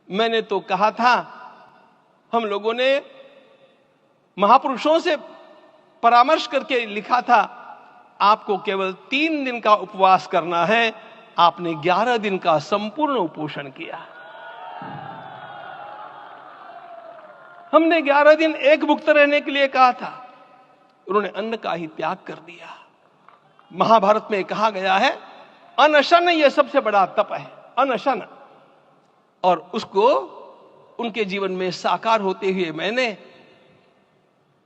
मैंने तो कहा था, हम लोगों ने महापुरुषों से परामर्श करके लिखा था, आपको केवल 3 दिन का उपवास करना है। आपने 11 दिन का संपूर्ण उपोषण किया। हमने 11 दिन एक भुक्त रहने के लिए कहा था, उन्होंने अन्न का ही त्याग कर दिया। महाभारत में कहा गया है, अनशन यह सबसे बड़ा तप है, अनशन। और उसको उनके जीवन में साकार होते हुए मैंने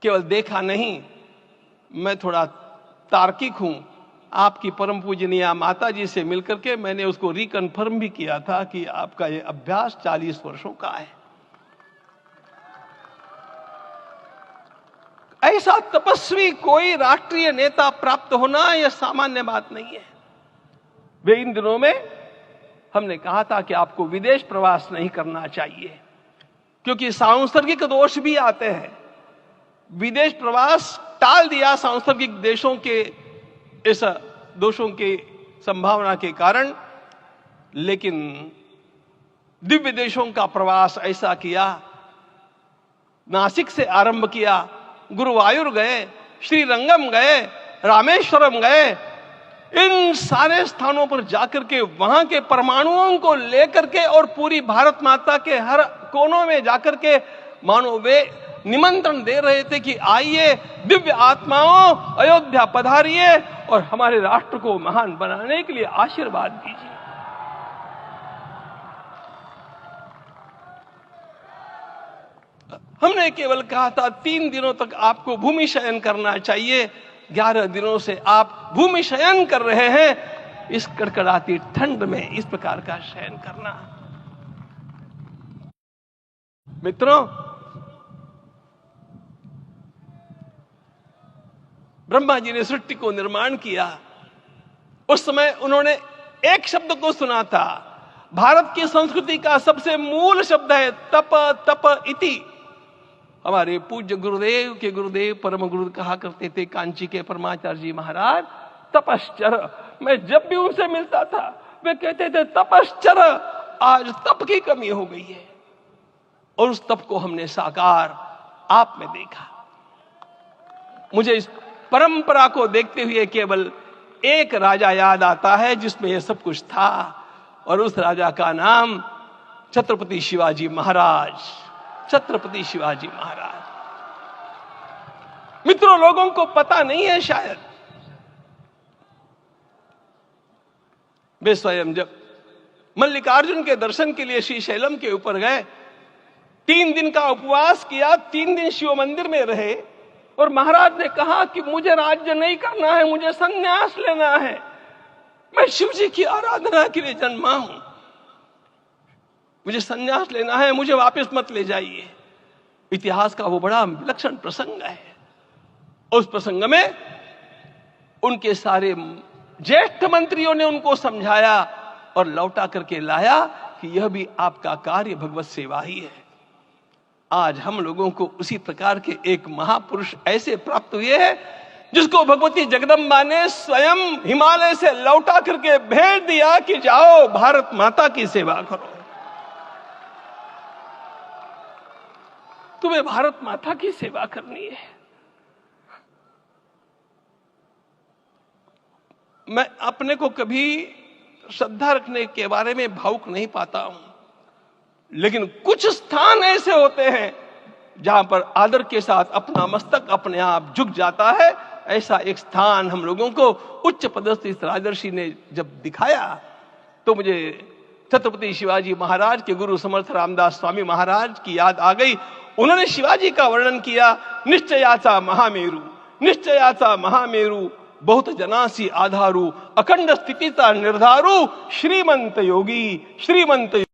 केवल देखा नहीं, मैं थोड़ा तार्किक हूं। आपकी परम पूजनीय माता जी से मिलकर के मैंने उसको रिकन्फर्म भी किया था कि आपका यह अभ्यास 40 वर्षों का है। ऐसा तपस्वी कोई राष्ट्रीय नेता प्राप्त होना यह सामान्य बात नहीं है। वे इन दिनों में हमने कहा था कि आपको विदेश प्रवास नहीं करना चाहिए, क्योंकि सांसर्गिक दोष भी आते हैं। विदेश प्रवास टाल दिया सांसर्गिक देशों के इस दोषों की संभावना के कारण, लेकिन दिव्य देशों का प्रवास ऐसा किया। नासिक से आरंभ किया, गुरुवायूर गए, श्रीरंगम गए, रामेश्वरम गए। इन सारे स्थानों पर जाकर के वहां के परमाणुओं को लेकर के और पूरी भारत माता के हर कोनों में जाकर के मानो वे निमंत्रण दे रहे थे कि आइए दिव्य आत्माओं, अयोध्या पधारिए और हमारे राष्ट्र को महान बनाने के लिए आशीर्वाद दीजिए। हमने केवल कहा था 3 दिनों तक आपको भूमि शयन करना चाहिए। 11 दिनों से आप भूमि शयन कर रहे हैं। इस कड़कड़ाती ठंड में इस प्रकार का शयन करना, मित्रों, ब्रह्मा जी ने सृष्टि को निर्माण किया। उस समय उन्होंने एक शब्द को सुना था। भारत की संस्कृति का सबसे मूल शब्द है तप, तप इति। हमारे पूज्य गुरुदेव के गुरुदेव परम गुरु कहा करते थे, कांची के परमाचार्य जी महाराज, तपश्चर। मैं जब भी उनसे मिलता था वे कहते थे तपश्चर। आज तप की कमी हो गई है और उस तप को हमने साकार आप में देखा। मुझे इस परंपरा को देखते हुए केवल एक राजा याद आता है जिसमें यह सब कुछ था, और उस राजा का नाम छत्रपति शिवाजी महाराज। छत्रपति शिवाजी महाराज। मित्रों, लोगों को पता नहीं है शायद, वे स्वयं जब मल्लिकार्जुन के दर्शन के लिए श्रीशैलम के ऊपर गए, 3 दिन का उपवास किया, 3 दिन शिव मंदिर में रहे, और महाराज ने कहा कि मुझे राज्य नहीं करना है, मुझे संन्यास लेना है। मैं शिव जी की आराधना के लिए जन्मा हूं, मुझे संन्यास लेना है, मुझे वापस मत ले जाइए। इतिहास का वो बड़ा विलक्षण प्रसंग है। उस प्रसंग में उनके सारे ज्येष्ठ मंत्रियों ने उनको समझाया और लौटा करके लाया कि यह भी आपका कार्य भगवत सेवा ही है। आज हम लोगों को उसी प्रकार के एक महापुरुष ऐसे प्राप्त हुए हैं जिसको भगवती जगदम्बा ने स्वयं हिमालय से लौटा करके भेज दिया कि जाओ भारत माता की सेवा करो। तुम्हें भारत माता की सेवा करनी है। मैं अपने को कभी श्रद्धा रखने के बारे में भावुक नहीं पाता हूं, लेकिन कुछ स्थान ऐसे होते हैं जहां पर आदर के साथ अपना मस्तक अपने आप झुक जाता है। ऐसा एक स्थान हम लोगों को उच्च पदस्थ इस राजर्षि ने जब दिखाया तो मुझे छत्रपति शिवाजी महाराज के गुरु समर्थ रामदास स्वामी महाराज की याद आ गई। उन्होंने शिवाजी का वर्णन किया, निश्चयाचा महामेरु, निश्चयाचा महामेरु, बहुत जनासी आधारू, अखंड स्थितिता निर्धारू, श्रीमंत योगी, श्रीमंत